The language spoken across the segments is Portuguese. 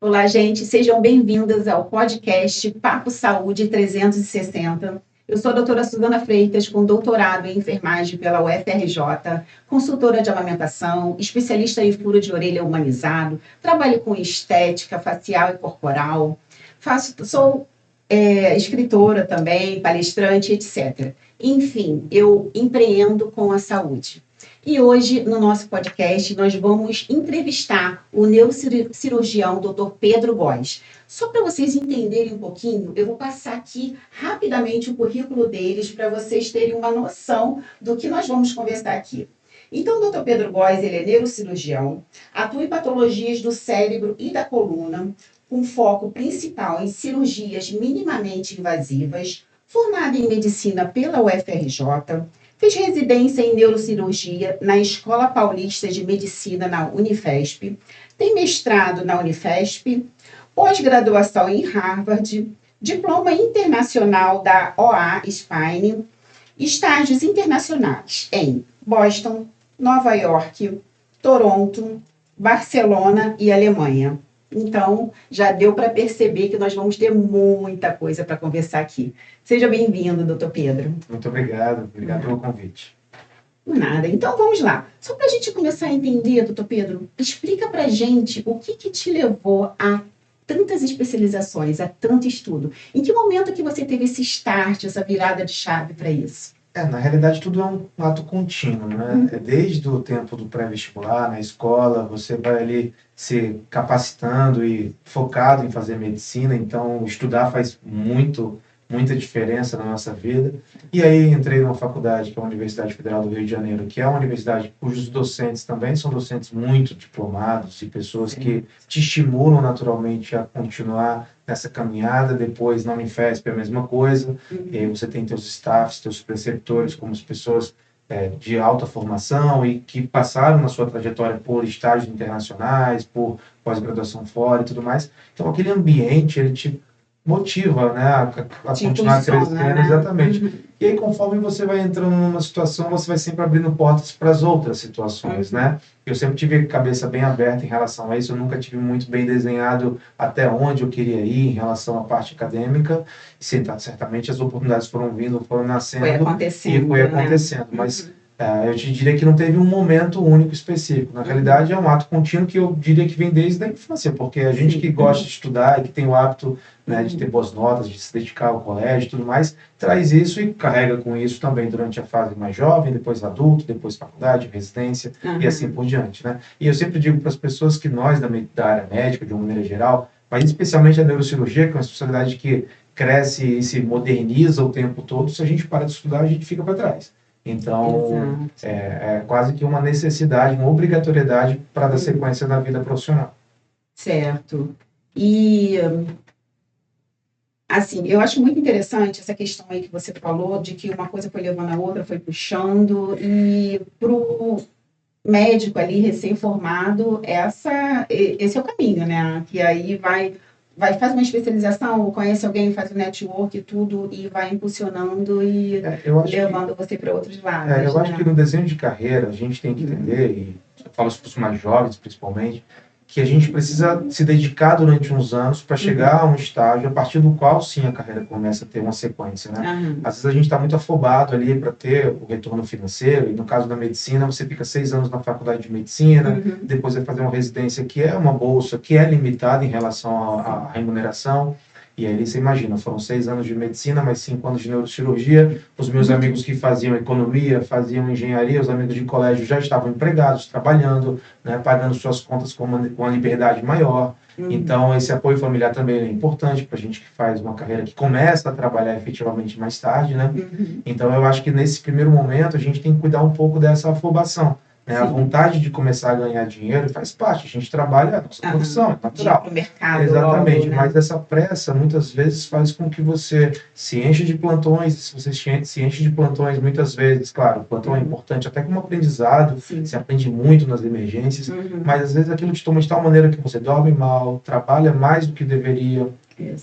Olá, gente, sejam bem-vindas ao podcast Papo Saúde 360. Eu sou a doutora Suzana Freitas, com doutorado em enfermagem pela UFRJ, consultora de amamentação, especialista em furo de orelha humanizado, trabalho com estética facial e corporal, sou escritora também, palestrante, etc. Enfim, eu empreendo com a saúde. E hoje, no nosso podcast, nós vamos entrevistar o neurocirurgião Dr. Pedro Góes. Só para vocês entenderem um pouquinho, eu vou passar aqui rapidamente o currículo deles para vocês terem uma noção do que nós vamos conversar aqui. Então, o Dr. Pedro Góes, ele é neurocirurgião, atua em patologias do cérebro e da coluna, com foco principal em cirurgias minimamente invasivas, formado em medicina pela UFRJ, fez residência em neurocirurgia na Escola Paulista de Medicina na Unifesp, tem mestrado na Unifesp, pós-graduação em Harvard, diploma internacional da OA Spine, estágios internacionais em Boston, Nova York, Toronto, Barcelona e Alemanha. Então, já deu para perceber que nós vamos ter muita coisa para conversar aqui. Seja bem-vindo, doutor Pedro. Muito obrigado pelo convite. Nada. Então, vamos lá. Só para a gente começar a entender, doutor Pedro, explica para a gente o que te levou a tantas especializações, a tanto estudo. Em que momento que você teve esse start, essa virada de chave para isso? Na realidade, tudo é um ato contínuo, né? Desde o tempo do pré-vestibular, na escola, você vai ali se capacitando e focado em fazer medicina, então estudar faz muita diferença na nossa vida. E aí entrei numa faculdade, que é a Universidade Federal do Rio de Janeiro, que é uma universidade cujos docentes também são docentes muito diplomados e pessoas que te estimulam naturalmente a continuar nessa caminhada. Depois, na Unifesp, é a mesma coisa. E aí você tem teus staffs, teus preceptores, como as pessoas de alta formação e que passaram na sua trajetória por estágios internacionais, por pós-graduação fora e tudo mais. Então, aquele ambiente, ele te motiva, né, a continuar crescendo, né? Exatamente. E aí, conforme você vai entrando numa situação, você vai sempre abrindo portas para as outras situações, né? Eu sempre tive a cabeça bem aberta em relação a isso, eu nunca tive muito bem desenhado até onde eu queria ir em relação à parte acadêmica, e certamente as oportunidades foram vindo, foram nascendo, e foi acontecendo, mas eu te diria que não teve um momento único específico. Na realidade, é um ato contínuo que eu diria que vem desde a infância, porque a gente que gosta de estudar e que tem o hábito, né, de ter boas notas, de se dedicar ao colégio e tudo mais, traz isso e carrega com isso também durante a fase mais jovem, depois adulto, depois faculdade, residência e assim por diante, né? E eu sempre digo para as pessoas que nós, da área médica, de uma maneira geral, mas especialmente a neurocirurgia, que é uma especialidade que cresce e se moderniza o tempo todo, se a gente para de estudar, a gente fica para trás. Então, é quase que uma necessidade, uma obrigatoriedade para dar sequência na vida profissional. Certo. E, assim, eu acho muito interessante essa questão aí que você falou, de que uma coisa foi levando a outra, foi puxando, e para o médico ali, recém-formado, esse é o caminho, né? Que aí faz uma especialização, conhece alguém, faz um network e tudo, e vai impulsionando e levando você para outros lados. Eu acho que no desenho de carreira a gente tem que entender, e eu falo isso para os mais jovens principalmente, que a gente precisa se dedicar durante uns anos para chegar a um estágio a partir do qual, sim, a carreira começa a ter uma sequência, né? Às vezes a gente está muito afobado ali para ter o retorno financeiro, e no caso da medicina, você fica 6 anos na faculdade de medicina, depois vai fazer uma residência que é uma bolsa, que é limitada em relação à remuneração. E aí você imagina, foram 6 anos de medicina, mais 5 anos de neurocirurgia. Os meus amigos que faziam economia, faziam engenharia, os amigos de colégio já estavam empregados, trabalhando, né, pagando suas contas com uma liberdade maior. Então, esse apoio familiar também é importante para a gente que faz uma carreira que começa a trabalhar efetivamente mais tarde, né? Então, eu acho que nesse primeiro momento a gente tem que cuidar um pouco dessa afobação. A vontade de começar a ganhar dinheiro faz parte, a gente trabalha, a nossa profissão, é natural. Pro mercado, exatamente, logo, né? Mas essa pressa muitas vezes faz com que você se enche de plantões, se você se enche de plantões muitas vezes, claro, o plantão é importante até como aprendizado, você aprende muito nas emergências, mas às vezes aquilo te toma de tal maneira que você dorme mal, trabalha mais do que deveria,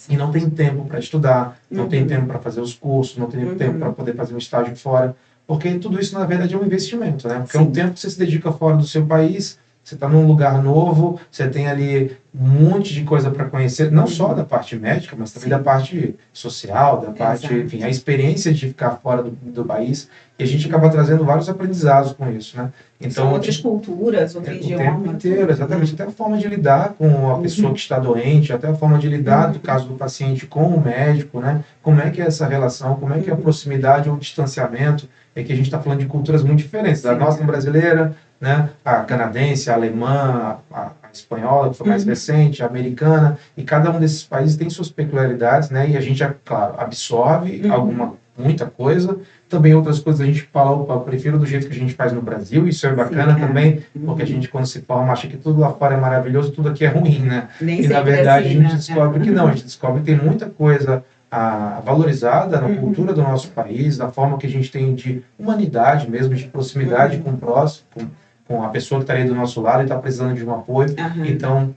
e não tem tempo para estudar, não tem tempo para fazer os cursos, não tem tempo para poder fazer um estágio fora. Porque tudo isso, na verdade, é um investimento, né? Porque é um tempo que você se dedica fora do seu país, Você está num lugar novo, você tem ali um monte de coisa para conhecer, não só da parte médica, mas também da parte social, da parte, enfim, a experiência de ficar fora do país, e a gente acaba trazendo vários aprendizados com isso, né? Então, são outras culturas, outro idioma. O tempo inteiro, exatamente. Até a forma de lidar com a pessoa que está doente, até a forma de lidar, no caso do paciente, com o médico, né? Como é que é essa relação, como é que é a proximidade ou o distanciamento, é que a gente está falando de culturas muito diferentes, da nossa brasileira, né? A canadense, a alemã, a espanhola, que foi mais recente, a americana, e cada um desses países tem suas peculiaridades, né? E a gente, claro, absorve muita coisa, também outras coisas a gente fala, opa, eu prefiro do jeito que a gente faz no Brasil, isso é bacana também, porque a gente, quando se forma, acha que tudo lá fora é maravilhoso, tudo aqui é ruim, né? Nem e, na verdade, assim, a gente descobre que não, a gente descobre que tem muita coisa valorizada na cultura do nosso país, na forma que a gente tem de humanidade mesmo, de proximidade com o próximo, com a pessoa que está aí do nosso lado e está precisando de um apoio. Então,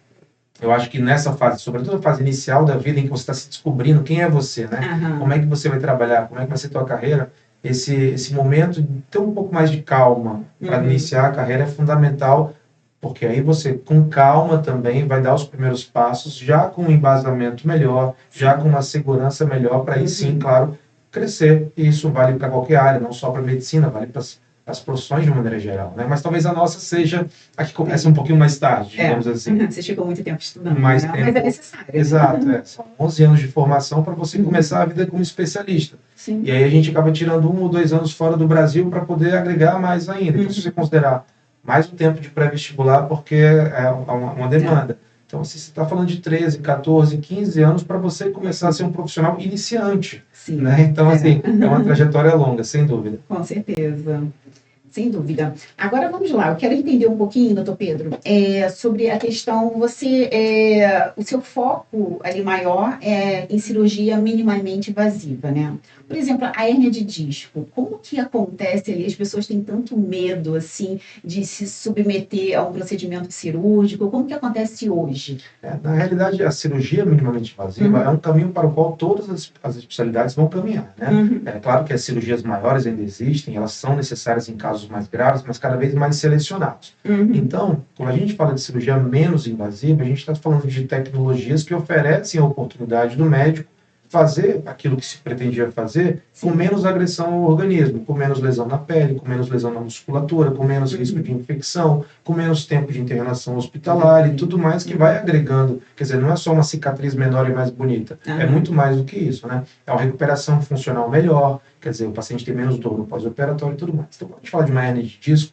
eu acho que nessa fase, sobretudo a fase inicial da vida, em que você está se descobrindo quem é você, né? Como é que você vai trabalhar, como é que vai ser a tua carreira, esse momento de ter um pouco mais de calma para iniciar a carreira é fundamental, porque aí você, com calma também, vai dar os primeiros passos, já com um embasamento melhor, já com uma segurança melhor, para aí sim, claro, crescer. E isso vale para qualquer área, não só para a medicina, vale para as profissões de maneira geral, né? Mas talvez a nossa seja a que comece um pouquinho mais tarde, digamos assim. Você ficou muito tempo estudando, mais né? tempo. Mas é necessário. Exato, são 11 anos de formação para você começar a vida como especialista. Sim. E aí a gente acaba tirando 1 ou 2 anos fora do Brasil para poder agregar mais ainda. Então, se você considerar mais um tempo de pré-vestibular, porque é uma demanda. Então, se você está falando de 13, 14, 15 anos para você começar a ser um profissional iniciante. Sim. Né? Então, assim, é uma trajetória longa, sem dúvida. Com certeza. Sem dúvida. Agora vamos lá, eu quero entender um pouquinho, doutor Pedro, sobre a questão, o seu foco ali maior é em cirurgia minimamente invasiva, né? Por exemplo, a hérnia de disco, como que acontece ali? As pessoas têm tanto medo, assim, de se submeter a um procedimento cirúrgico, como que acontece hoje? Na realidade, a cirurgia minimamente invasiva é um caminho para o qual todas as especialidades vão caminhar, né? É claro que as cirurgias maiores ainda existem, elas são necessárias em casos mais graves, mas cada vez mais selecionados. Então, quando a gente fala de cirurgia menos invasiva, a gente está falando de tecnologias que oferecem a oportunidade do médico fazer aquilo que se pretendia fazer com menos agressão ao organismo, com menos lesão na pele, com menos lesão na musculatura, com menos risco de infecção, com menos tempo de internação hospitalar e tudo mais que vai agregando. Quer dizer, não é só uma cicatriz menor e mais bonita, é muito mais do que isso, né? É uma recuperação funcional melhor, quer dizer, o paciente tem menos dor no pós-operatório e tudo mais. Então, quando a gente fala de uma hérnia de disco,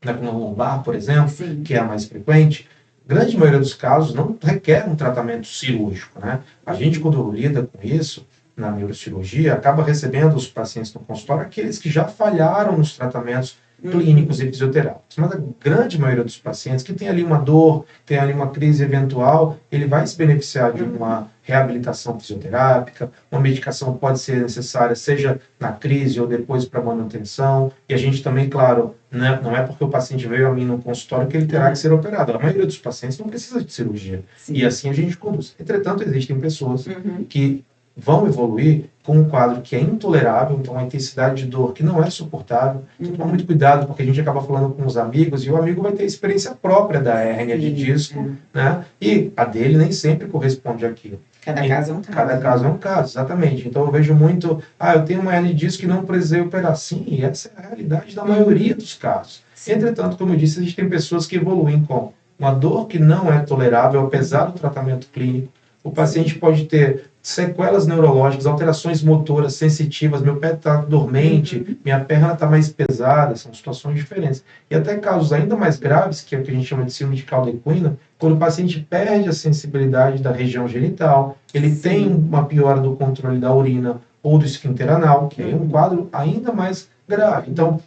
na coluna lombar, por exemplo, que é a mais frequente, grande maioria dos casos não requer um tratamento cirúrgico, né? A gente, quando lida com isso, na neurocirurgia, acaba recebendo os pacientes no consultório, aqueles que já falharam nos tratamentos clínicos e fisioterápicos. Mas a grande maioria dos pacientes que tem ali uma dor, tem ali uma crise eventual, ele vai se beneficiar de uma reabilitação fisioterápica, uma medicação pode ser necessária, seja na crise ou depois para manutenção. E a gente também, claro, né, não é porque o paciente veio a mim no consultório que ele terá que ser operado. A maioria dos pacientes não precisa de cirurgia. E assim a gente conduz. Entretanto, existem pessoas que vão evoluir com um quadro que é intolerável, então uma intensidade de dor que não é suportável. Então, tomar muito cuidado, porque a gente acaba falando com os amigos e o amigo vai ter experiência própria da hérnia de disco, né? E a dele nem sempre corresponde àquilo. Cada caso é um caso. Cada caso é um caso, exatamente. Então eu vejo muito, eu tenho uma hérnia de disco que não precisei operar. Sim, e essa é a realidade da maioria dos casos. Entretanto, como eu disse, existem pessoas que evoluem com uma dor que não é tolerável, apesar do tratamento clínico. O paciente pode ter sequelas neurológicas, alterações motoras sensitivas, meu pé está dormente, minha perna está mais pesada, são situações diferentes. E até casos ainda mais graves, que é o que a gente chama de síndrome de Cauda-Equina, quando o paciente perde a sensibilidade da região genital, ele tem uma piora do controle da urina ou do esfíncter anal, que é um quadro ainda mais grave. Então,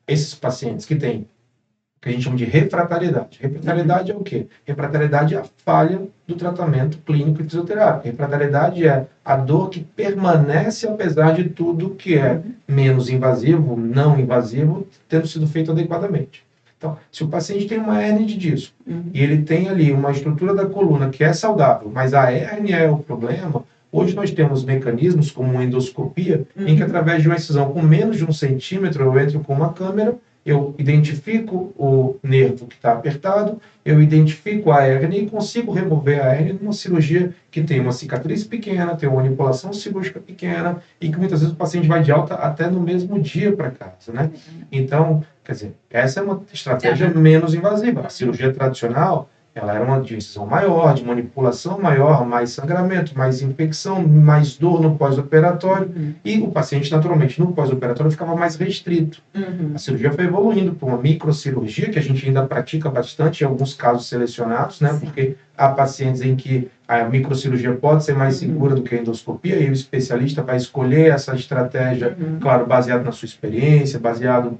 esses pacientes que têm que a gente chama de refratariedade. Refratariedade é o quê? Refratariedade é a falha do tratamento clínico e fisioterápico. Refratariedade é a dor que permanece apesar de tudo que é menos invasivo, não invasivo, tendo sido feito adequadamente. Então, se o paciente tem uma hérnia de disco e ele tem ali uma estrutura da coluna que é saudável, mas a hérnia é o problema, hoje nós temos mecanismos como uma endoscopia, em que através de uma incisão com menos de 1 centímetro eu entro com uma câmera eu identifico o nervo que está apertado, eu identifico a hérnia e consigo remover a hérnia numa cirurgia que tem uma cicatriz pequena, tem uma manipulação cirúrgica pequena e que muitas vezes o paciente vai de alta até no mesmo dia para casa, né? Então, quer dizer, essa é uma estratégia menos invasiva. A cirurgia tradicional, ela era uma de incisão maior, de manipulação maior, mais sangramento, mais infecção, mais dor no pós-operatório. E o paciente, naturalmente, no pós-operatório ficava mais restrito. A cirurgia foi evoluindo para uma microcirurgia, que a gente ainda pratica bastante em alguns casos selecionados, né? Porque há pacientes em que a microcirurgia pode ser mais segura do que a endoscopia, e o especialista vai escolher essa estratégia, claro, baseado na sua experiência, baseado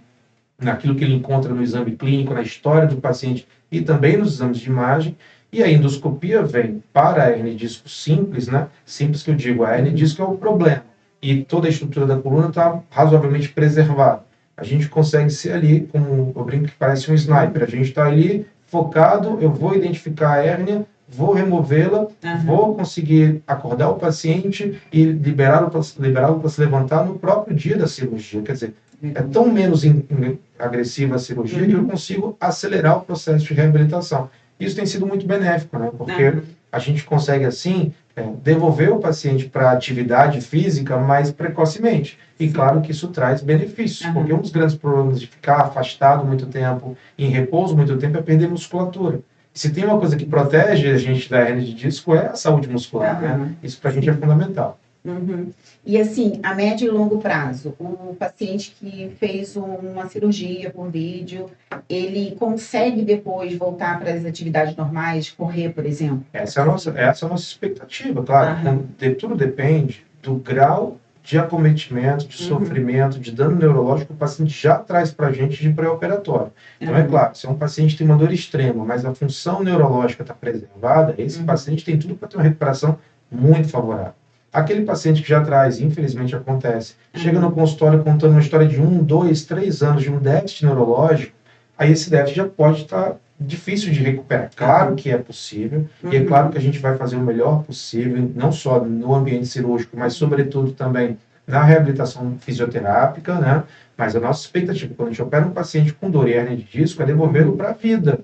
naquilo que ele encontra no exame clínico, na história do paciente e também nos exames de imagem. E a endoscopia vem para a hernia de disco simples, né? Simples que eu digo, a hernia de disco é o problema. E toda a estrutura da coluna está razoavelmente preservada. A gente consegue ser ali, como eu brinco que parece um sniper. A gente está ali focado, eu vou identificar a hérnia, vou removê-la, vou conseguir acordar o paciente e liberá-lo para se levantar no próprio dia da cirurgia. Quer dizer, é tão menos agressiva a cirurgia que eu consigo acelerar o processo de reabilitação. Isso tem sido muito benéfico, né? Porque a gente consegue, assim, devolver o paciente para a atividade física mais precocemente. E claro que isso traz benefícios, porque um dos grandes problemas de ficar afastado muito tempo, em repouso muito tempo, é perder musculatura. Se tem uma coisa que protege a gente da hernia de disco é a saúde muscular, né? Isso para a gente é fundamental. E assim, a médio e longo prazo, o paciente que fez uma cirurgia por vídeo, ele consegue depois voltar para as atividades normais, correr, por exemplo? Essa é a nossa expectativa, claro. Tudo depende do grau de acometimento, de sofrimento, de dano neurológico que o paciente já traz para a gente de pré-operatório. Então, é claro, se é um paciente que tem uma dor extrema, mas a função neurológica está preservada, esse paciente tem tudo para ter uma recuperação muito favorável. Aquele paciente que já traz, infelizmente acontece, chega no consultório contando uma história de 1, 2, 3 anos de um déficit neurológico, aí esse déficit já pode estar difícil de recuperar. Claro que é possível, e é claro que a gente vai fazer o melhor possível, não só no ambiente cirúrgico, mas sobretudo também na reabilitação fisioterápica, né? Mas a nossa expectativa, quando a gente opera um paciente com dor e hernia de disco, é devolvê-lo para a vida.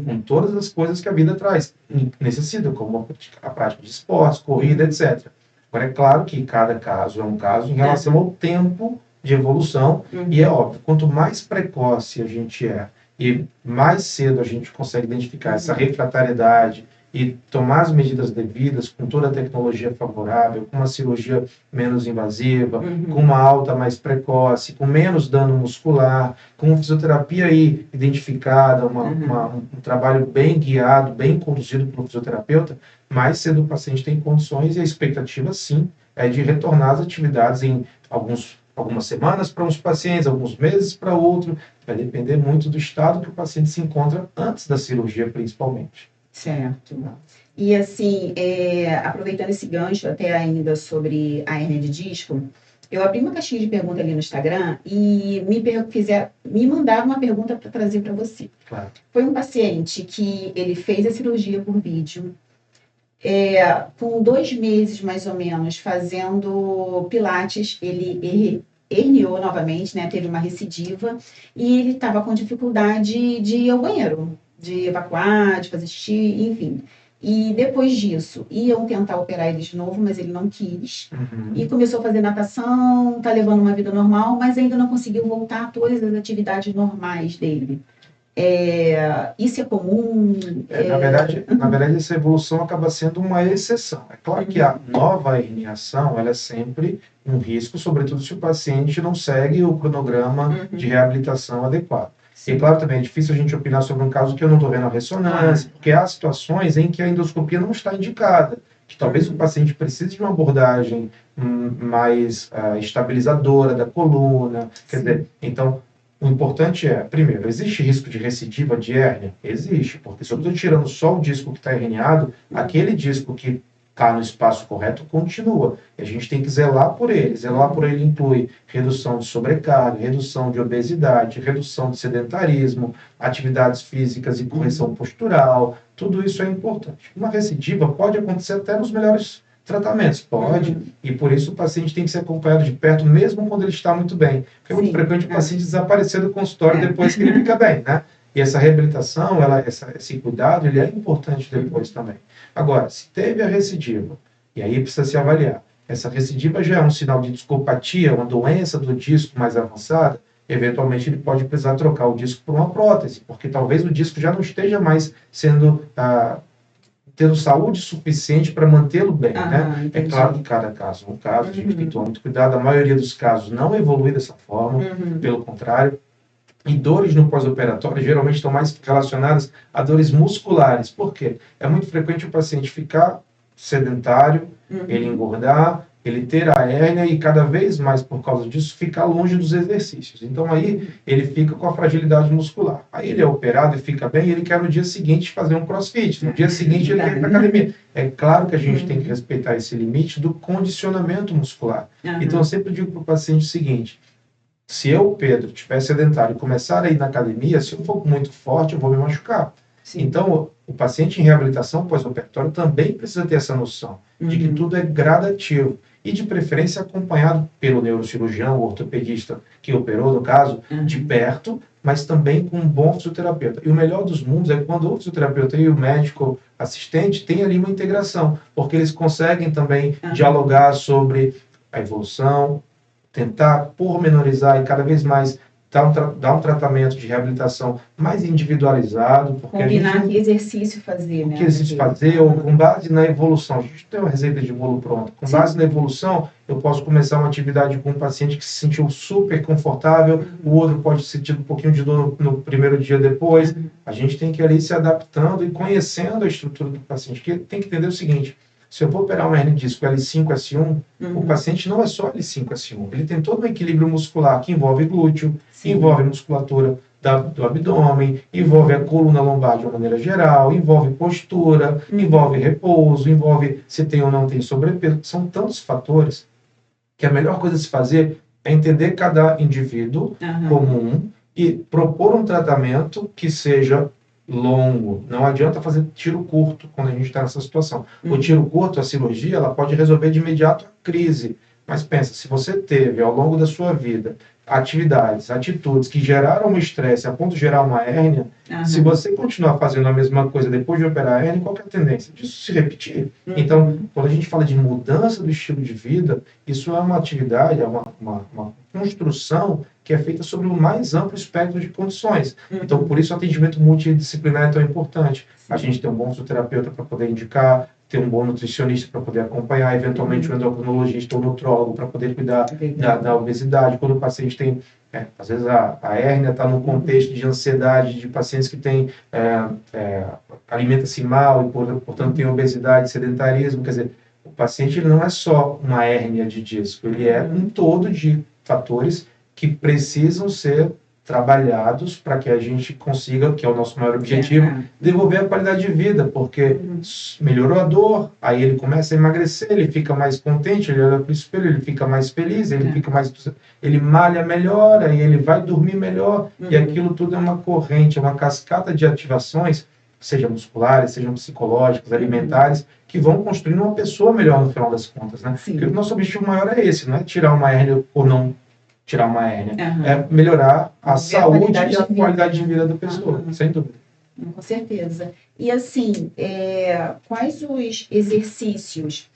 Com todas as coisas que a vida traz, necessita, como a prática de esportes, corrida, etc. Agora, é claro que cada caso é um caso em relação ao tempo de evolução, e é óbvio, quanto mais precoce a gente é, e mais cedo a gente consegue identificar essa refratariedade e tomar as medidas devidas, com toda a tecnologia favorável, com uma cirurgia menos invasiva, com uma alta mais precoce, com menos dano muscular, com fisioterapia aí identificada, um trabalho bem guiado, bem conduzido pelo fisioterapeuta, mais cedo o paciente tem condições, e a expectativa, sim, é de retornar às atividades em algumas semanas para uns pacientes, alguns meses para outro. Vai depender muito do estado que o paciente se encontra antes da cirurgia, principalmente. Certo. E assim, aproveitando esse gancho até ainda sobre a hernia de disco, eu abri uma caixinha de pergunta ali no Instagram e me mandaram uma pergunta para trazer para você. Claro. Foi um paciente que ele fez a cirurgia por vídeo, com 2 meses mais ou menos fazendo pilates, ele herniou novamente, né? Teve uma recidiva e ele estava com dificuldade de ir ao banheiro, de evacuar, de fazer xixi, enfim. E depois disso, iam tentar operar ele de novo, mas ele não quis. E começou a fazer natação, está levando uma vida normal, mas ainda não conseguiu voltar a todas as atividades normais dele. Isso é comum? Na verdade, essa evolução acaba sendo uma exceção. É claro que a nova herniação, ela é sempre um risco, sobretudo se o paciente não segue o cronograma de reabilitação adequado. E claro, também é difícil a gente opinar sobre um caso que eu não estou vendo a ressonância, porque há situações em que a endoscopia não está indicada, que talvez o paciente precise de uma abordagem mais estabilizadora da coluna. Quer dizer, então, o importante é, primeiro, existe risco de recidiva de hérnia? Existe, porque se eu estou tirando só o disco que está herniado, aquele disco que está no espaço correto continua. E a gente tem que zelar por ele. Zelar por ele inclui redução de sobrecarga, redução de obesidade, redução de sedentarismo, atividades físicas e correção postural. Tudo isso é importante. Uma recidiva pode acontecer até nos melhores Tratamentos, pode, e por isso o paciente tem que ser acompanhado de perto, mesmo quando ele está muito bem. Porque é muito frequente o paciente desaparecer do consultório depois que ele fica bem, né? E essa reabilitação, esse cuidado, ele é importante depois também. Agora, se teve a recidiva, e aí precisa se avaliar, essa recidiva já é um sinal de discopatia, uma doença do disco mais avançada, eventualmente ele pode precisar trocar o disco por uma prótese, porque talvez o disco já não esteja mais tendo saúde suficiente para mantê-lo bem, né? Entendi. É claro que cada caso é um caso, a gente tem que tomar muito cuidado, a maioria dos casos não evolui dessa forma, pelo contrário. E dores no pós-operatório geralmente estão mais relacionadas a dores musculares. Por quê? É muito frequente o paciente ficar sedentário, ele engordar, ele ter a hérnia e cada vez mais, por causa disso, ficar longe dos exercícios. Então aí ele fica com a fragilidade muscular. Aí ele é operado e fica bem, e ele quer no dia seguinte fazer um crossfit. No dia seguinte ele quer ir para a academia. É claro que a gente tem que respeitar esse limite do condicionamento muscular. Então eu sempre digo para o paciente o seguinte: se eu, Pedro, estiver sedentário e começar a ir na academia, se eu for muito forte, eu vou me machucar. Sim. Então, o paciente em reabilitação pós-operatória também precisa ter essa noção de que tudo é gradativo e, de preferência, acompanhado pelo neurocirurgião, o ortopedista que operou, no caso, de perto, mas também com um bom fisioterapeuta. E o melhor dos mundos é quando o fisioterapeuta e o médico assistente têm ali uma integração, porque eles conseguem também dialogar sobre a evolução, tentar pormenorizar e cada vez mais dar um tratamento de reabilitação mais individualizado. Porque combinar que exercício fazer, né? Que exercício fazer, ou com base na evolução. A gente tem uma receita de bolo pronta. Com base na evolução, eu posso começar uma atividade com um paciente que se sentiu super confortável, o outro pode sentir um pouquinho de dor no primeiro dia depois. A gente tem que ir ali se adaptando e conhecendo a estrutura do paciente. Porque tem que entender o seguinte: se eu vou operar uma hernia de disco L5, S1, o paciente não é só L5, S1. Ele tem todo um equilíbrio muscular que envolve glúteo, envolve musculatura do abdômen, envolve a coluna lombar de uma maneira geral, envolve postura, envolve repouso, envolve se tem ou não tem sobrepeso. São tantos fatores que a melhor coisa a se fazer é entender cada indivíduo comum e propor um tratamento que seja longo. Não adianta fazer tiro curto quando a gente está nessa situação. O tiro curto, a cirurgia, ela pode resolver de imediato a crise. Mas pensa, se você teve ao longo da sua vida atividades, atitudes que geraram um estresse a ponto de gerar uma hérnia, se você continuar fazendo a mesma coisa depois de operar a hérnia, qual que é a tendência disso se repetir? Então, quando a gente fala de mudança do estilo de vida, isso é uma atividade, é uma construção que é feita sobre o mais amplo espectro de condições. Então, por isso o atendimento multidisciplinar é tão importante. A gente tem um bom fisioterapeuta para poder indicar, ter um bom nutricionista para poder acompanhar, eventualmente um endocrinologista ou nutrólogo para poder cuidar da obesidade. Quando o paciente tem, às vezes a hérnia está num contexto de ansiedade, de pacientes que têm, alimenta-se mal e, portanto, tem obesidade, sedentarismo. Quer dizer, o paciente ele não é só uma hérnia de disco, ele é um todo de fatores que precisam ser trabalhados para que a gente consiga, que é o nosso maior objetivo, devolver a qualidade de vida, porque melhorou a dor, aí ele começa a emagrecer, ele fica mais contente, ele olha para o espelho, ele fica mais feliz, ele malha melhor, aí ele vai dormir melhor, e aquilo tudo é uma corrente, é uma cascata de ativações, sejam musculares, sejam psicológicas, alimentares, que vão construindo uma pessoa melhor no final das contas, né? Porque o nosso objetivo maior é esse, não é tirar uma hérnia ou não tirar uma hérnia, é melhorar a saúde e a qualidade de vida da pessoa, sem dúvida. Com certeza. E assim, quais os exercício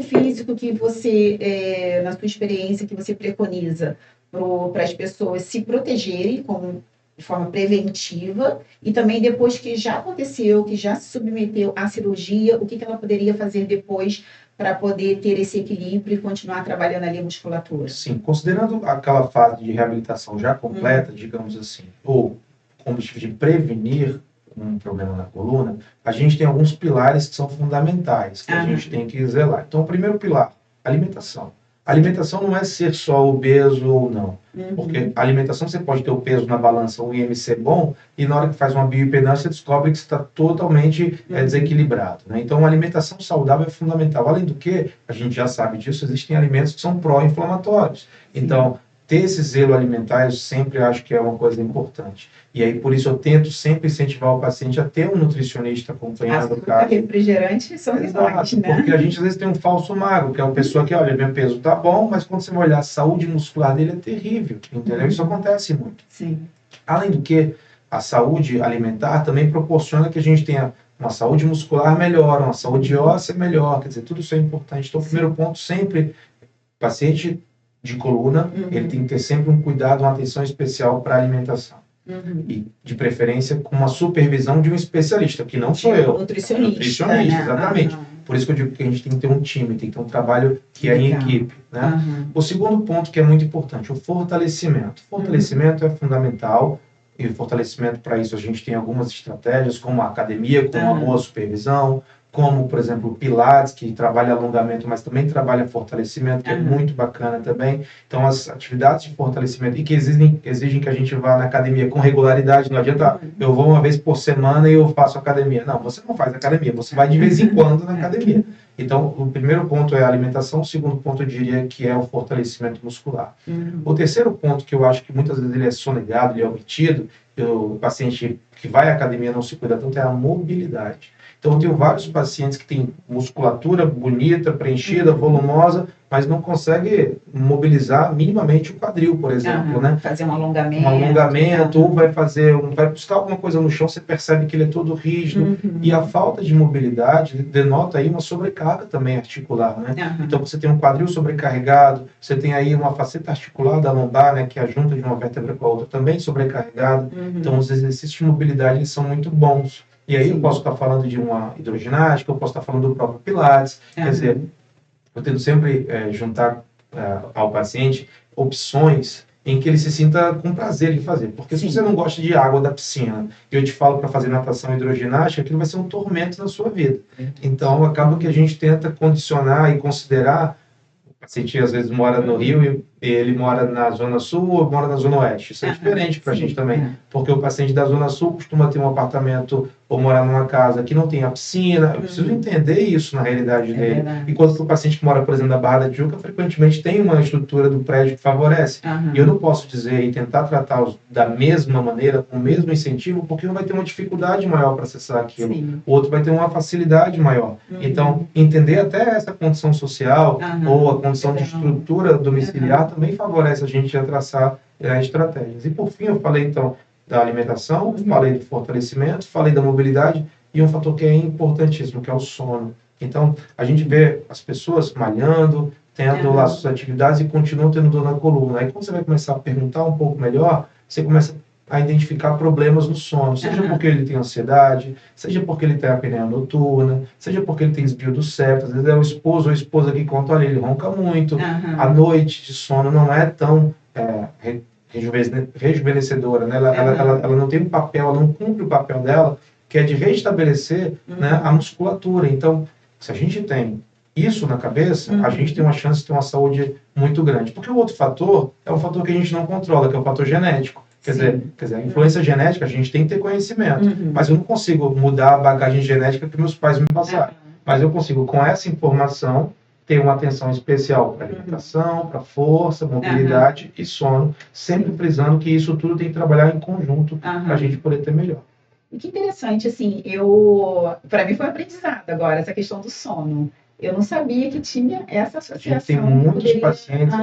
físico que você, na sua experiência, que você preconiza para as pessoas se protegerem de forma preventiva e também depois que já aconteceu, que já se submeteu à cirurgia, o que ela poderia fazer depois para poder ter esse equilíbrio e continuar trabalhando ali a musculatura? Sim, considerando aquela fase de reabilitação já completa, digamos assim, ou com o objetivo de prevenir um problema na coluna, a gente tem alguns pilares que são fundamentais, que a gente tem que zelar. Então, o primeiro pilar, alimentação. A alimentação não é ser só obeso ou não, porque a alimentação você pode ter o peso na balança, o IMC bom, e na hora que faz uma bioimpedância você descobre que você está totalmente desequilibrado, né? Então a alimentação saudável é fundamental. Além do que, a gente já sabe disso, existem alimentos que são pró-inflamatórios. Então, ter esse zelo alimentar, eu sempre acho que é uma coisa importante. E aí, por isso, eu tento sempre incentivar o paciente a ter um nutricionista acompanhando o caso. Refrigerante são vilões, né? Porque a gente às vezes tem um falso magro, que é uma pessoa que, olha, meu peso tá bom, mas quando você vai olhar a saúde muscular dele é terrível, entendeu? Isso acontece muito. Sim. Além do que, a saúde alimentar também proporciona que a gente tenha uma saúde muscular melhor, uma saúde óssea melhor, quer dizer, tudo isso é importante. Então, o primeiro ponto sempre, paciente de coluna, ele tem que ter sempre um cuidado, uma atenção especial para a alimentação. E, de preferência, com uma supervisão de um especialista, que não sou eu. Nutricionista, né? Exatamente. Por isso que eu digo que a gente tem que ter um time, tem que ter um trabalho que é em equipe. Né? O segundo ponto que é muito importante, o fortalecimento. O fortalecimento é fundamental, e o fortalecimento, para isso, a gente tem algumas estratégias, como a academia, com uma boa supervisão, como, por exemplo, o Pilates, que trabalha alongamento, mas também trabalha fortalecimento, que é muito bacana também. Então, as atividades de fortalecimento, e que exigem que a gente vá na academia com regularidade, não adianta, eu vou uma vez por semana e eu faço academia. Não, você não faz academia, você vai de vez em quando na academia. Então, o primeiro ponto é a alimentação, o segundo ponto eu diria que é o fortalecimento muscular. O terceiro ponto, que eu acho que muitas vezes ele é sonegado, ele é omitido, o paciente que vai à academia não se cuida tanto, é a mobilidade. Então, eu tenho vários pacientes que têm musculatura bonita, preenchida, volumosa, mas não consegue mobilizar minimamente o quadril, por exemplo, né? Fazer um alongamento. Um alongamento, ou vai buscar alguma coisa no chão, você percebe que ele é todo rígido. E a falta de mobilidade denota aí uma sobrecarga também articular, né? Então, você tem um quadril sobrecarregado, você tem aí uma faceta articular da lombar, né? Que é a junta de uma vértebra com a outra, também sobrecarregada. Então, os exercícios de mobilidade eles são muito bons. E aí eu posso estar falando de uma hidroginástica, eu posso estar falando do próprio Pilates. Quer dizer, eu tento sempre juntar ao paciente opções em que ele se sinta com prazer de fazer. Porque se você não gosta de água da piscina e eu te falo para fazer natação hidroginástica, aquilo vai ser um tormento na sua vida. Então, acaba que a gente tenta condicionar e considerar. O paciente às vezes mora no Rio e ele mora na Zona Sul ou mora na Zona Oeste. Isso é diferente para a gente também, porque o paciente da Zona Sul costuma ter um apartamento ou morar numa casa que não tem a piscina. Eu preciso entender isso na realidade dele. Enquanto o paciente que mora, por exemplo, na Barra da Tijuca, frequentemente tem uma estrutura do prédio que favorece. E eu não posso dizer e tentar tratá-los da mesma maneira, com o mesmo incentivo, porque um vai ter uma dificuldade maior para acessar aquilo. O outro vai ter uma facilidade maior. Então, entender até essa condição social ou a condição de estrutura domiciliar também favorece a gente a traçar estratégias. E, por fim, eu falei, então, da alimentação, falei do fortalecimento, falei da mobilidade e um fator que é importantíssimo, que é o sono. Então, a gente vê as pessoas malhando, tendo lá suas atividades e continuam tendo dor na coluna. Aí, quando você vai começar a perguntar um pouco melhor, você começa a identificar problemas no sono, seja porque ele tem ansiedade, seja porque ele tem apneia noturna, seja porque ele tem desvio do septo. Às vezes é o esposo ou a esposa que conta, olha, ele ronca muito, a noite de sono não é tão rejuvenescedora, né? Ela não tem um papel, ela não cumpre o papel dela, que é de restabelecer né, a musculatura. Então, se a gente tem isso na cabeça, a gente tem uma chance de ter uma saúde muito grande. Porque o outro fator é um fator que a gente não controla, que é o fator genético. Quer dizer, a influência genética, a gente tem que ter conhecimento, mas eu não consigo mudar a bagagem genética que meus pais me passaram. Mas eu consigo, com essa informação, ter uma atenção especial para alimentação, para força, mobilidade e sono, sempre frisando que isso tudo tem que trabalhar em conjunto para a gente poder ter melhor. E que interessante, assim, para mim foi um aprendizado agora, essa questão do sono. Eu não sabia que tinha essa associação. Tem muitos pacientes.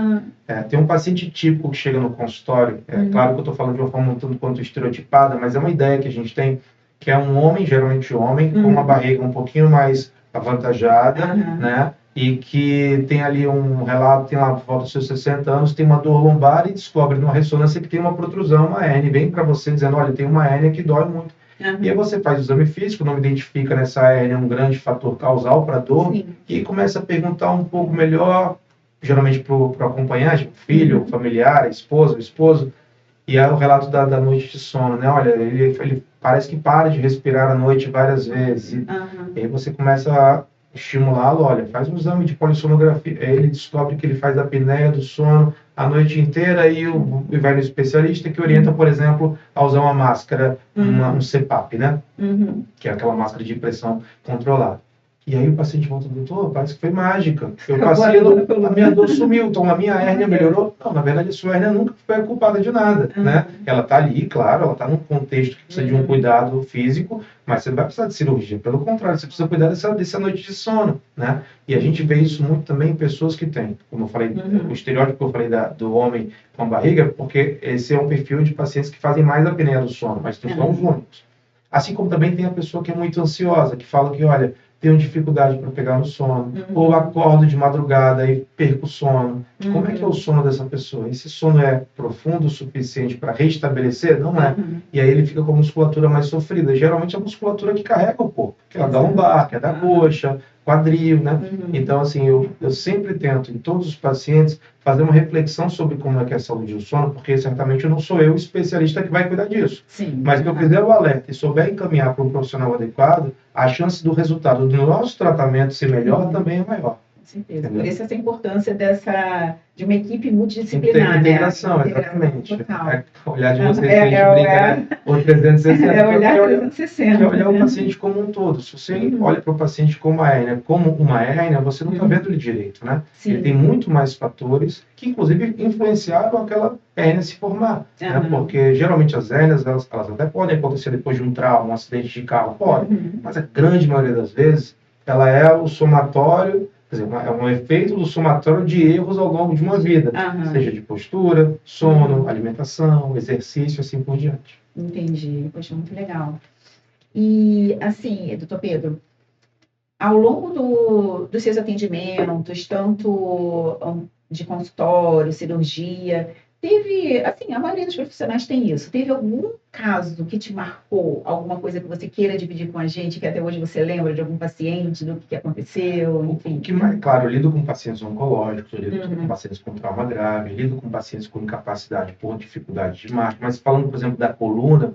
Tem um paciente típico que chega no consultório. Claro que eu estou falando de uma forma um tanto quanto estereotipada, mas é uma ideia que a gente tem, que é um homem, geralmente homem, com uma barriga um pouquinho mais avantajada, né? E que tem ali um relato, tem lá por volta dos seus 60 anos, tem uma dor lombar e descobre numa ressonância que tem uma protrusão, uma hérnia. Vem para você dizendo, olha, tem uma hérnia que dói muito. E aí você faz o exame físico, não identifica nessa hérnia um grande fator causal para a dor, e começa a perguntar um pouco melhor, geralmente para o acompanhante, filho, familiar, esposa, esposo, e aí o relato da noite de sono, né? Olha, ele parece que para de respirar à noite várias vezes, e aí você começa a estimulá-lo, olha, faz um exame de polissonografia, aí ele descobre que ele faz a apneia do sono a noite inteira e vai no especialista que orienta, por exemplo, a usar uma máscara, um CPAP, né? Que é aquela máscara de pressão controlada. E aí o paciente volta, doutor, parece que foi mágica. Eu Acabou a passei, dor na coluna. a minha dor sumiu, então a minha hérnia melhorou. Não, na verdade, a sua hérnia nunca foi culpada de nada, né? Ela está ali, claro, ela está num contexto que precisa de um cuidado físico, mas você não vai precisar de cirurgia. Pelo contrário, você precisa cuidar dessa noite de sono, né? E a gente vê isso muito também em pessoas que têm, como eu falei, o estereótipo que eu falei do homem com barriga, porque esse é um perfil de pacientes que fazem mais a apneia do sono, mas não são os únicos. Assim como também tem a pessoa que é muito ansiosa, que fala que, olha, tenho dificuldade para pegar no sono, ou acordo de madrugada e perco o sono. Como é que é o sono dessa pessoa? Esse sono é profundo o suficiente para restabelecer? Não é. E aí ele fica com a musculatura mais sofrida. Geralmente é a musculatura que carrega o corpo, que é a da lombar, que é da coxa, quadril, né? Então, assim, eu sempre tento, em todos os pacientes, fazer uma reflexão sobre como é que é a saúde do sono, porque certamente não sou eu o especialista que vai cuidar disso. Sim. Mas se eu fizer o alerta e souber encaminhar para um profissional adequado, a chance do resultado do nosso tratamento ser melhor também é maior. Com certeza. Por isso essa importância de uma equipe multidisciplinar, integração, né? exatamente. Total. Olhar de vocês que a gente brinca, né? O 360. É olhar 360. Que é olhar o paciente como um todo. Se você olha para o paciente como uma hérnia, você não está vendo ele direito, né? Sim. Ele tem muito mais fatores que, inclusive, influenciaram aquela hérnia se formar. Né? Porque, geralmente, as hérnias, elas até podem acontecer depois de um trauma, um acidente de carro, pode. Mas a grande maioria das vezes, ela é o somatório, quer dizer, é um efeito do somatório de erros ao longo de uma vida, seja de postura, sono, alimentação, exercício, assim por diante. Entendi, poxa, muito legal. E, assim, doutor Pedro, ao longo dos seus atendimentos, tanto de consultório, cirurgia, teve, assim, a maioria dos profissionais tem isso, teve algum caso que te marcou, alguma coisa que você queira dividir com a gente, que até hoje você lembra de algum paciente, do que aconteceu, enfim? Claro, eu lido com pacientes oncológicos, eu lido com pacientes com trauma grave, eu lido com pacientes com incapacidade por dificuldade de marcha, mas falando, por exemplo, da coluna,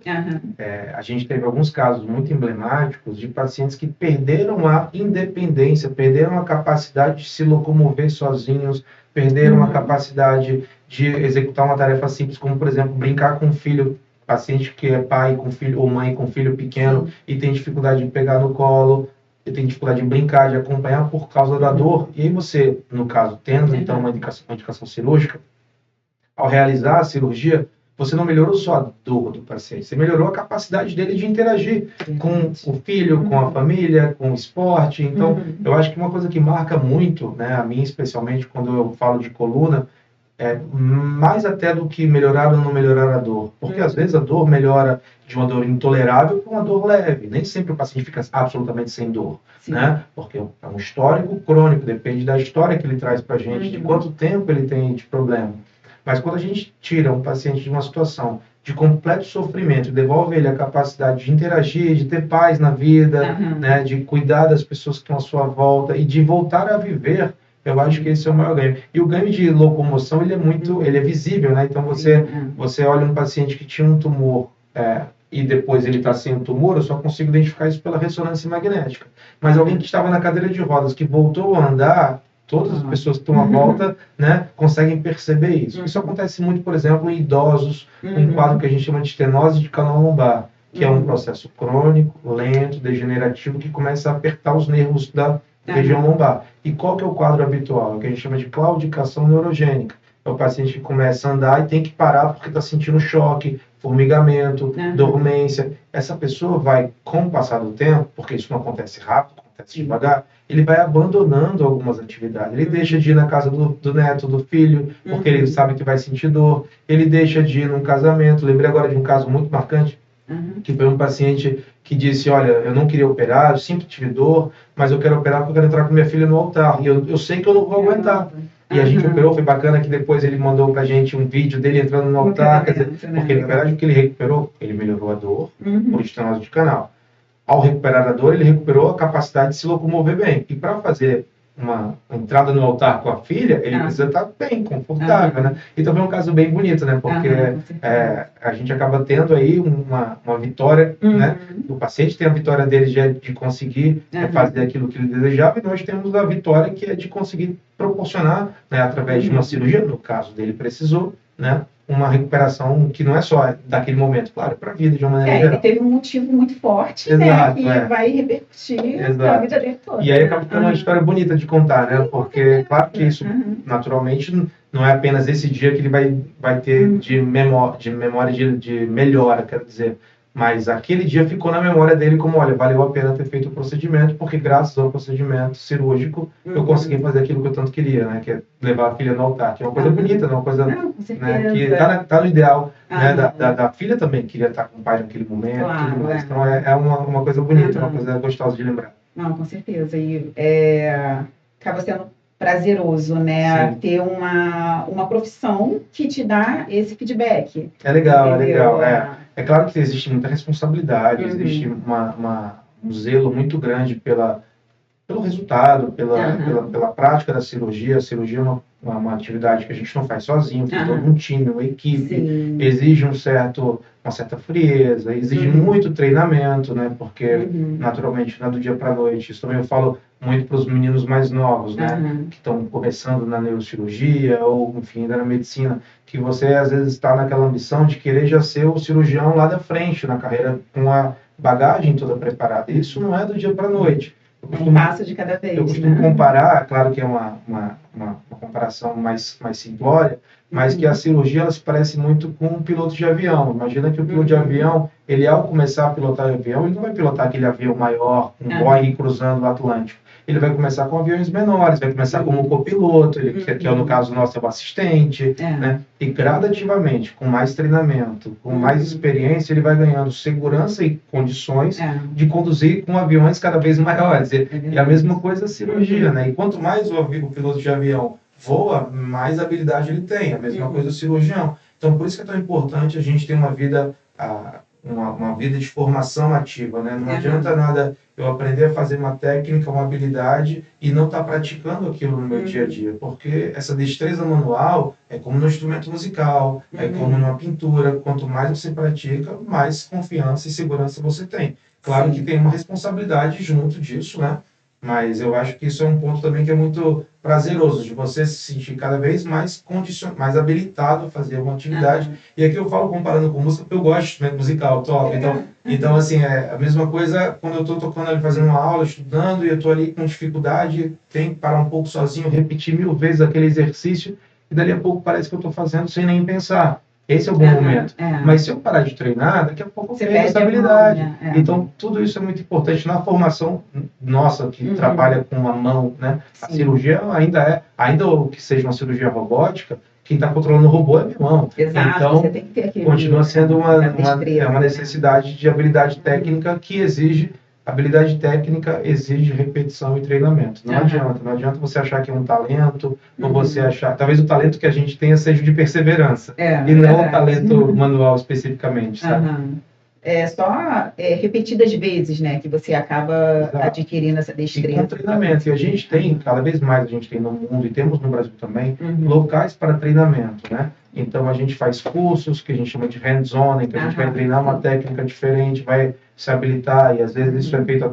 a gente teve alguns casos muito emblemáticos de pacientes que perderam a independência, perderam a capacidade de se locomover sozinhos, perderam a capacidade de executar uma tarefa simples, como, por exemplo, brincar com o filho, paciente que é pai com filho ou mãe com filho pequeno e tem dificuldade de pegar no colo, e tem dificuldade de brincar, de acompanhar por causa da dor. E aí você, no caso, tendo então uma indicação cirúrgica, ao realizar a cirurgia, você não melhorou só a dor do paciente, você melhorou a capacidade dele de interagir com o filho, com a família, com o esporte. Então, eu acho que uma coisa que marca muito, né, a mim especialmente quando eu falo de coluna, mais até do que melhorar ou não melhorar a dor. Porque às vezes a dor melhora de uma dor intolerável para uma dor leve. Nem sempre o paciente fica absolutamente sem dor, né? Porque é um histórico crônico, depende da história que ele traz para a gente, de quanto tempo ele tem de problema. Mas quando a gente tira um paciente de uma situação de completo sofrimento, devolve ele a capacidade de interagir, de ter paz na vida, né, de cuidar das pessoas que estão à sua volta e de voltar a viver, eu acho que esse é o maior ganho. E o ganho de locomoção, ele é visível, né? Então, você olha um paciente que tinha um tumor e depois ele está sem o tumor, eu só consigo identificar isso pela ressonância magnética. Mas alguém que estava na cadeira de rodas, que voltou a andar, todas as pessoas que estão à volta, né, conseguem perceber isso. Isso acontece muito, por exemplo, em idosos, um quadro que a gente chama de estenose de canal lombar, que é um processo crônico, lento, degenerativo, que começa a apertar os nervos da região lombar. E qual que é o quadro habitual? É o que a gente chama de claudicação neurogênica. É o paciente que começa a andar e tem que parar porque está sentindo choque, formigamento, dormência. Essa pessoa vai, com o passar do tempo, porque isso não acontece rápido, acontece devagar, ele vai abandonando algumas atividades. Ele deixa de ir na casa do neto, do filho, porque ele sabe que vai sentir dor. Ele deixa de ir num casamento. Lembrei agora de um caso muito marcante, que foi um paciente que disse, olha, eu não queria operar, eu sempre tive dor, mas eu quero operar porque eu quero entrar com minha filha no altar. E eu sei que eu não vou aguentar. E a gente operou, foi bacana que depois ele mandou pra gente um vídeo dele entrando no altar, quer dizer, porque na verdade o que ele recuperou, ele melhorou a dor por estenose de canal. Ao recuperar a dor, ele recuperou a capacidade de se locomover bem. E para fazer uma entrada no altar com a filha, ele precisa estar bem, confortável, né? Então foi um caso bem bonito, né? Porque a gente acaba tendo aí uma vitória, né? O paciente tem a vitória dele de conseguir fazer aquilo que ele desejava, e nós temos a vitória que é de conseguir proporcionar, né, através de uma cirurgia, no caso dele precisou, né, uma recuperação que não é só daquele momento, claro, para a vida de uma maneira Ele geral. teve um motivo muito forte, Exato, que vai repercutir na vida dele toda. E aí acaba ficando uma história bonita de contar, né? Porque, claro que isso, naturalmente, não é apenas esse dia que ele vai ter de memória de melhora, quero dizer. Mas aquele dia ficou na memória dele como, olha, valeu a pena ter feito o procedimento, porque graças ao procedimento cirúrgico eu consegui fazer aquilo que eu tanto queria, né? Que é levar a filha no altar, que é uma coisa bonita, né? Uma coisa, né? Que tá no ideal, né? Da filha também, queria estar com o pai naquele momento, tudo mais. Então é uma coisa bonita, uma coisa gostosa de lembrar. Não, com certeza. E acaba sendo prazeroso, né? Sim. Ter uma profissão que te dá esse feedback. É legal, entendeu? é legal. É claro que existe muita responsabilidade, existe um zelo muito grande pelo resultado, pela prática da cirurgia. A cirurgia é uma atividade que a gente não faz sozinho, tem todo um time, uma equipe, Sim. exige uma certa frieza, exige muito treinamento, né? Porque, naturalmente, não é do dia para a noite. Isso também eu falo muito para os meninos mais novos, né? Que estão começando na neurocirurgia ou, enfim, ainda na medicina, que você, às vezes, está naquela ambição de querer já ser o cirurgião lá da frente, na carreira, com a bagagem toda preparada. Isso não é do dia para a noite. Um passo de cada vez. Eu costumo comparar, claro que é uma comparação mais simplória, mas que a cirurgia ela se parece muito com um piloto de avião. Imagina que o piloto de avião, ele ao começar a pilotar o avião, ele não vai pilotar aquele avião maior, um Boeing cruzando o Atlântico. Ele vai começar com aviões menores, vai começar como copiloto, que é, no caso nosso, é o assistente, né? E gradativamente, com mais treinamento, com mais experiência, ele vai ganhando segurança e condições de conduzir com aviões cada vez maiores. E a mesma coisa a cirurgia, né? E quanto mais o piloto de avião voa, mais habilidade ele tem. A mesma coisa o cirurgião. Então, por isso que é tão importante a gente ter uma vida de formação ativa, né? Não adianta nada eu aprender a fazer uma técnica, uma habilidade e não estar praticando aquilo no meu dia a dia, porque essa destreza manual é como no instrumento musical, é como numa pintura. Quanto mais você pratica, mais confiança e segurança você tem. Claro que tem uma responsabilidade junto disso, né? Mas eu acho que isso é um ponto também que é muito prazeroso, de você se sentir cada vez mais habilitado a fazer uma atividade. E aqui eu falo comparando com música, porque eu gosto de instrumento musical, toco. Então, assim, é a mesma coisa quando eu estou tocando ali, fazendo uma aula, estudando, e eu estou ali com dificuldade, tem que parar um pouco sozinho, repetir 1000 vezes aquele exercício, e dali a pouco parece que eu estou fazendo sem nem pensar. Esse é o bom momento. Mas se eu parar de treinar, daqui a pouco eu perco essa habilidade. Então, tudo isso é muito importante na formação nossa, que trabalha com a mão, né? A cirurgia ainda que seja uma cirurgia robótica, quem está controlando o robô é a minha mão. Exato, então, você tem que ter aquele continua sendo destreza, uma necessidade de habilidade técnica que exige. Habilidade técnica exige repetição e treinamento. Não adianta você achar que é um talento, ou você achar... Talvez o talento que a gente tenha seja de perseverança, e não o talento manual especificamente, sabe? É só repetidas vezes, né, que você acaba adquirindo essa destreza. E com treinamento. E a gente tem, cada vez mais a gente tem no mundo, e temos no Brasil também, locais para treinamento, né? Então a gente faz cursos que a gente chama de hands-on, em que a gente vai treinar uma técnica diferente, vai se habilitar, e às vezes isso é feito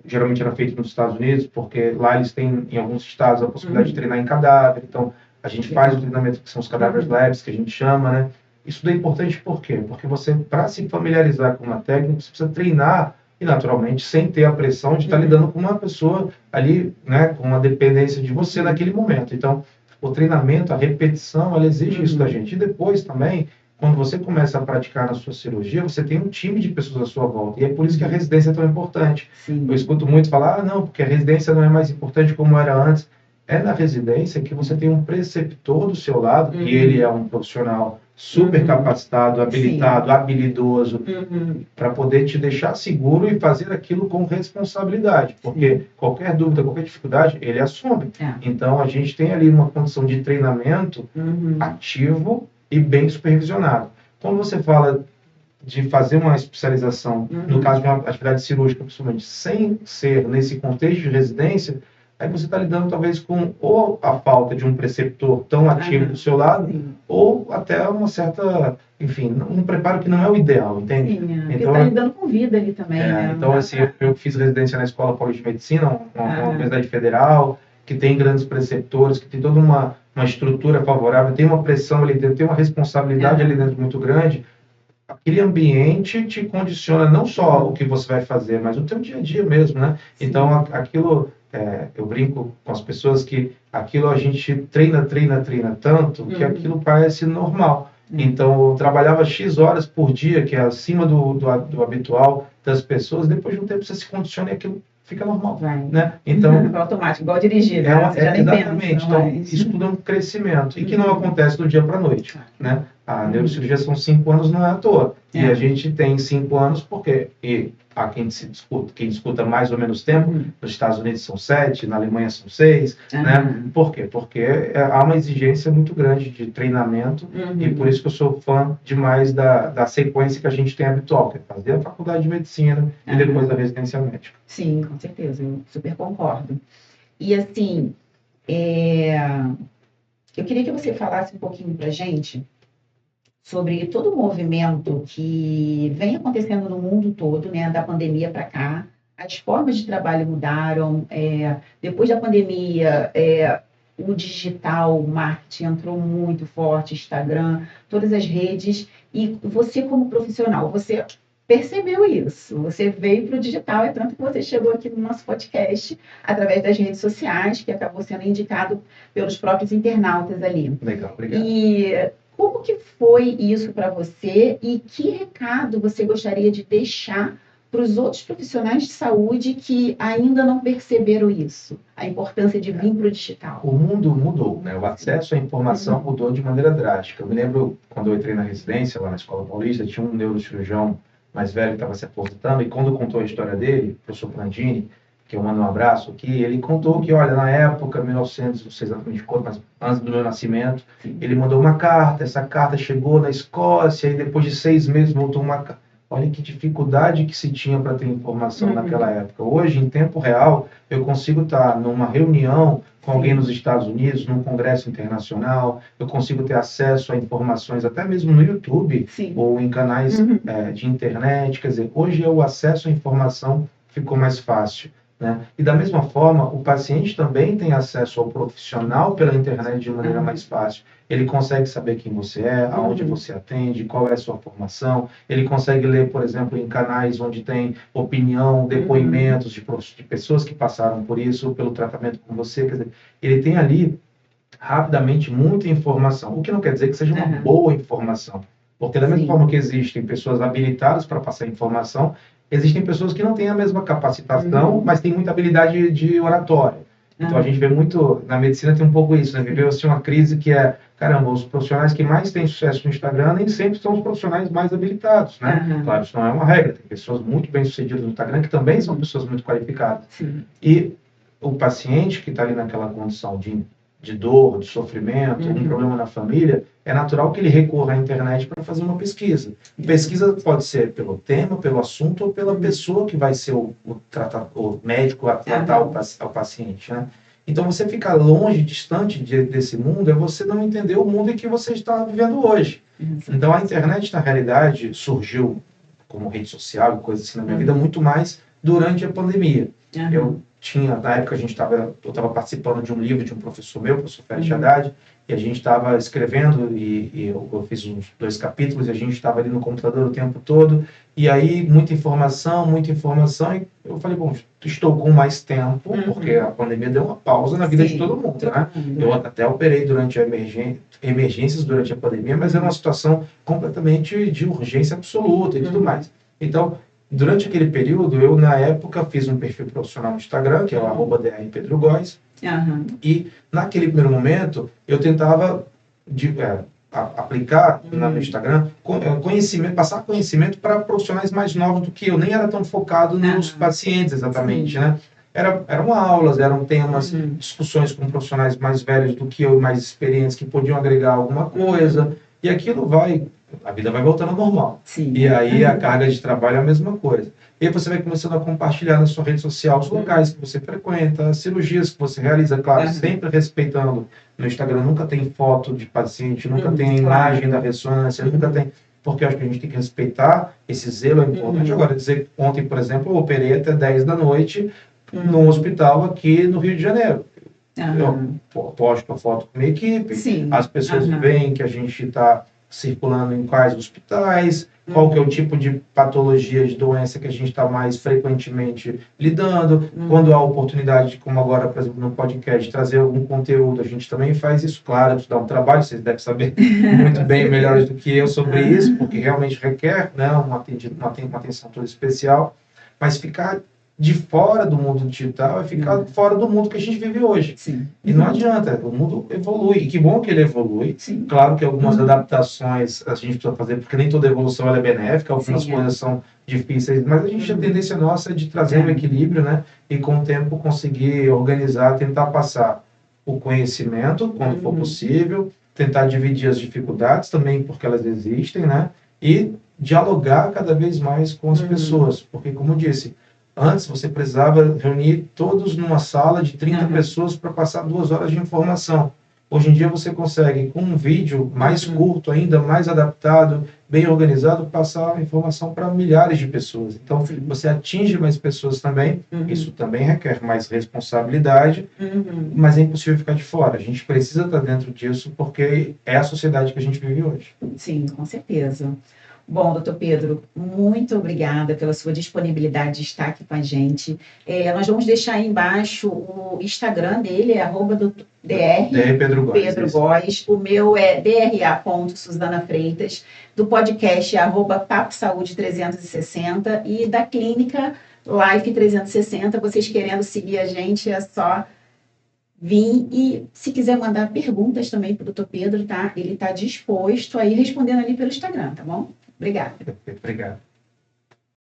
geralmente era feito nos Estados Unidos, porque lá eles têm, em alguns estados, a possibilidade de treinar em cadáver. Então a gente faz o treinamento que são os cadáveres labs, que a gente chama, né? Isso é importante por quê? Porque você, para se familiarizar com uma técnica, você precisa treinar e, naturalmente, sem ter a pressão de estar lidando com uma pessoa ali, né, com uma dependência de você naquele momento. Então, o treinamento, a repetição, ela exige isso da gente. E depois também, quando você começa a praticar na sua cirurgia, você tem um time de pessoas à sua volta. E é por isso que a residência é tão importante. Eu escuto muito falar, não, porque a residência não é mais importante como era antes. É na residência que você tem um preceptor do seu lado, e ele é um profissional super capacitado, habilitado, habilidoso, para poder te deixar seguro e fazer aquilo com responsabilidade, porque qualquer dúvida, qualquer dificuldade, ele assume. Então, a gente tem ali uma condição de treinamento ativo e bem supervisionado. Quando você fala de fazer uma especialização, no caso de uma atividade cirúrgica, principalmente, sem ser nesse contexto de residência, aí você está lidando talvez com ou a falta de um preceptor tão ativo do seu lado, ou até uma certa, enfim, um preparo que não é o ideal, entende? Porque você está lidando com vida ali também, né? Então, assim, eu fiz residência na Escola Paulista de Medicina, uma universidade federal, que tem grandes preceptores, que tem toda uma uma estrutura favorável, tem uma pressão ali dentro, tem uma responsabilidade ali dentro muito grande, aquele ambiente te condiciona não só o que você vai fazer, mas o teu dia a dia mesmo, né? Sim. Então, aquilo, eu brinco com as pessoas que aquilo a gente treina tanto que aquilo parece normal. Então, eu trabalhava X horas por dia, que é acima do habitual das pessoas, depois de um tempo você se condiciona e aquilo fica normal, né? Então, automático, igual dirigir, né? Você já nem exatamente. pensa, Então, mas... isso tudo é um crescimento e que não acontece do dia para a noite, né? A neurocirurgia são 5 anos, não é à toa. E a gente tem 5 anos porque, e há quem discuta mais ou menos tempo, nos Estados Unidos são 7, na Alemanha são 6, né? Por quê? Porque há uma exigência muito grande de treinamento e por isso que eu sou fã demais da sequência que a gente tem habitual, que é fazer a faculdade de medicina e depois a residência médica. Sim, com certeza, eu super concordo. E assim, eu queria que você falasse um pouquinho para a gente sobre todo o movimento que vem acontecendo no mundo todo, né, da pandemia para cá. As formas de trabalho mudaram. Depois da pandemia, o digital, o marketing entrou muito forte, Instagram, todas as redes. E você, como profissional, você percebeu isso. Você veio para o digital, é tanto que você chegou aqui no nosso podcast através das redes sociais, que acabou sendo indicado pelos próprios internautas ali. Legal, obrigado. E como que foi isso para você e que recado você gostaria de deixar para os outros profissionais de saúde que ainda não perceberam isso, a importância de vir para o digital? O mundo mudou, né? O acesso à informação mudou de maneira drástica. Eu me lembro, quando eu entrei na residência, lá na Escola Paulista, tinha um neurocirurgião mais velho que estava se aposentando, e quando contou a história dele, o professor Plandini, que eu mando um abraço aqui, ele contou que, olha, na época, 1900, não sei exatamente quando, mas antes do meu nascimento, ele mandou uma carta, essa carta chegou na Escócia, e depois de 6 meses voltou uma carta. Olha que dificuldade que se tinha para ter informação naquela época. Hoje, em tempo real, eu consigo estar numa reunião com alguém nos Estados Unidos, num congresso internacional, eu consigo ter acesso a informações até mesmo no YouTube ou em canais de internet. Quer dizer, hoje o acesso à informação ficou mais fácil, né? E da mesma forma, o paciente também tem acesso ao profissional pela internet de maneira mais fácil. Ele consegue saber quem você é, aonde você atende, qual é a sua formação. Ele consegue ler, por exemplo, em canais onde tem opinião, depoimentos de pessoas que passaram por isso, pelo tratamento com você. Quer dizer, ele tem ali, rapidamente, muita informação. O que não quer dizer que seja uma boa informação. Porque da mesma forma que existem pessoas habilitadas para passar informação, existem pessoas que não têm a mesma capacitação, mas têm muita habilidade de oratória. Então, a gente vê muito, na medicina tem um pouco isso, né? Viveu assim uma crise que é, caramba, os profissionais que mais têm sucesso no Instagram nem sempre são os profissionais mais habilitados, né? Claro, isso não é uma regra. Tem pessoas muito bem-sucedidas no Instagram que também são pessoas muito qualificadas. E o paciente que está ali naquela condição de dor, de sofrimento, um problema na família, é natural que ele recorra à internet para fazer uma pesquisa. Pesquisa pode ser pelo tema, pelo assunto ou pela pessoa que vai ser o médico a tratar o paciente, né? Então, você ficar longe, distante desse mundo, é você não entender o mundo em que você está vivendo hoje. Então, a internet, na realidade, surgiu como rede social e coisas assim na minha vida muito mais durante a pandemia. Eu tinha, na época, eu estava participando de um livro de um professor meu, o professor Félix Haddad, e a gente estava escrevendo, e eu fiz uns 2 capítulos, e a gente estava ali no computador o tempo todo, e aí muita informação, e eu falei, bom, estou com mais tempo, porque a pandemia deu uma pausa na vida de todo mundo, né? Eu até operei durante emergências durante a pandemia, mas era uma situação completamente de urgência absoluta e tudo mais. Então, durante aquele período, eu, na época, fiz um perfil profissional no Instagram, que é o @drpedrogóes, e naquele primeiro momento, eu tentava aplicar no Instagram passar conhecimento para profissionais mais novos do que eu, nem era tão focado nos pacientes exatamente, né? Eram aulas, eram temas, discussões com profissionais mais velhos do que eu, mais experientes, que podiam agregar alguma coisa, e aquilo a vida vai voltando ao normal. E aí a carga de trabalho é a mesma coisa. E aí você vai começando a compartilhar na sua rede social os locais que você frequenta, as cirurgias que você realiza, claro, sempre respeitando. No Instagram nunca tem foto de paciente, nunca tem a imagem da ressonância, nunca tem... Porque eu acho que a gente tem que respeitar, esse zelo é importante. Agora, dizer, ontem, por exemplo, eu operei até 10 da noite num hospital aqui no Rio de Janeiro. Eu posto a foto com a minha equipe, Sim. as pessoas veem que a gente está circulando em quais hospitais, qual que é o tipo de patologia, de doença que a gente está mais frequentemente lidando. Quando há oportunidade, como agora, por exemplo, no podcast, trazer algum conteúdo, a gente também faz isso. Claro, isso dá um trabalho, vocês devem saber muito bem, melhores do que eu sobre isso, porque realmente requer, né, uma atenção toda especial, mas ficar de fora do mundo digital é ficar fora do mundo que a gente vive hoje. Sim. E não adianta, o mundo evolui, e que bom que ele evolui. Sim. Claro que algumas adaptações a gente precisa fazer, porque nem toda evolução ela é benéfica, algumas coisas são difíceis, mas a gente, a tendência nossa é de trazer um equilíbrio, né? E com o tempo conseguir organizar, tentar passar o conhecimento, quando for possível, tentar dividir as dificuldades também, porque elas existem, né? E dialogar cada vez mais com as pessoas, porque, como eu disse, antes você precisava reunir todos numa sala de 30 pessoas para passar 2 horas de informação. Hoje em dia você consegue, com um vídeo mais curto ainda, mais adaptado, bem organizado, passar a informação para milhares de pessoas. Então, você atinge mais pessoas também, isso também requer mais responsabilidade, mas é impossível ficar de fora. A gente precisa estar dentro disso, porque é a sociedade que a gente vive hoje. Sim, com certeza. Bom, doutor Pedro, muito obrigada pela sua disponibilidade de estar aqui com a gente. Nós vamos deixar aí embaixo o Instagram dele, é @Dr. Pedro Góes. O meu é dra.susana.freitas. Do podcast é @Papo Saúde 360 e da clínica Life 360. Vocês querendo seguir a gente, é só vir, e se quiser mandar perguntas também para o doutor Pedro, tá? Ele está disposto a ir respondendo ali pelo Instagram, tá bom? Obrigada. Obrigado.